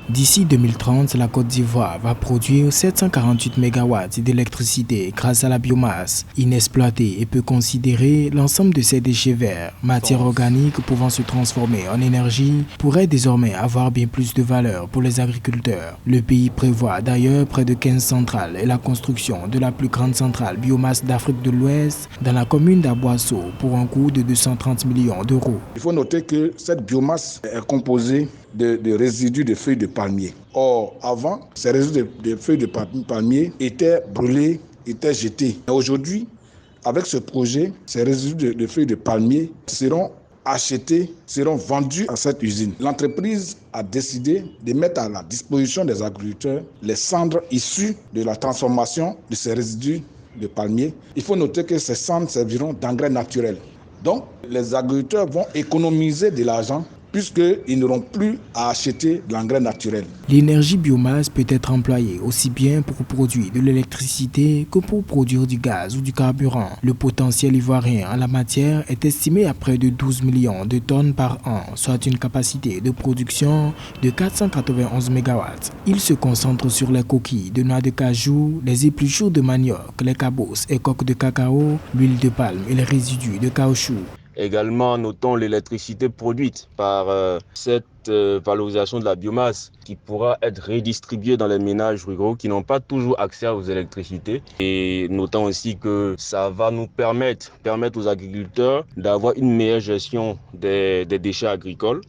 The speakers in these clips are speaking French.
D'ici 2030, la Côte d'Ivoire va produire 748 MW d'électricité grâce à la biomasse. Inexploitée et peu considérée, l'ensemble de ces déchets verts, matières organiques pouvant se transformer en énergie, pourrait désormais avoir bien plus de valeur pour les agriculteurs. Le pays prévoit d'ailleurs près de 15 centrales et la construction de la plus grande centrale biomasse d'Afrique de l'Ouest dans la commune d'Aboasso pour un coût de 230 millions d'euros. Il faut noter que cette biomasse est composée de résidus de feuilles de palmier. Or, avant, ces résidus de feuilles de palmier étaient brûlés, étaient jetés. Aujourd'hui, avec ce projet, ces résidus de feuilles de palmier seront achetés, seront vendus à cette usine. L'entreprise a décidé de mettre à la disposition des agriculteurs les cendres issues de la transformation de ces résidus de palmier. Il faut noter que ces cendres serviront d'engrais naturel. Donc, les agriculteurs vont économiser de l'argent puisqu'ils n'auront plus à acheter de l'engrais naturel. L'énergie biomasse peut être employée aussi bien pour produire de l'électricité que pour produire du gaz ou du carburant. Le potentiel ivoirien en la matière est estimé à près de 12 millions de tonnes par an, soit une capacité de production de 491 MW. Il se concentre sur les coquilles de noix de cajou, les épluchures de manioc, les cabosses et coques de cacao, l'huile de palme et les résidus de caoutchouc. Également, notons l'électricité produite par cette valorisation de la biomasse qui pourra être redistribuée dans les ménages ruraux qui n'ont pas toujours accès aux électricités. Et notons aussi que ça va nous permettre aux agriculteurs d'avoir une meilleure gestion des déchets agricoles,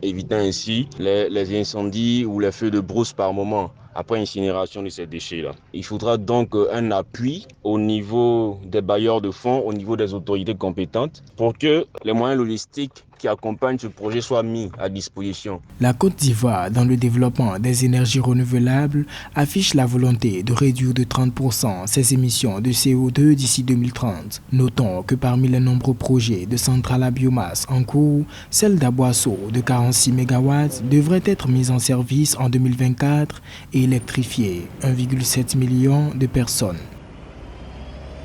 évitant ainsi les incendies ou les feux de brousse par moment après incinération de ces déchets-là. Il faudra donc un appui au niveau des bailleurs de fonds, au niveau des autorités compétentes, pour que les moyens logistiques qui accompagnent ce projet soient mis à disposition. La Côte d'Ivoire, dans le développement des énergies renouvelables, affiche la volonté de réduire de 30% ses émissions de CO2 d'ici 2030. Notons que parmi les nombreux projets de centrales à biomasse en cours, celle d'Aboasso de 46 MW devrait être mise en service en 2024 et électrifier 1,7 million de personnes.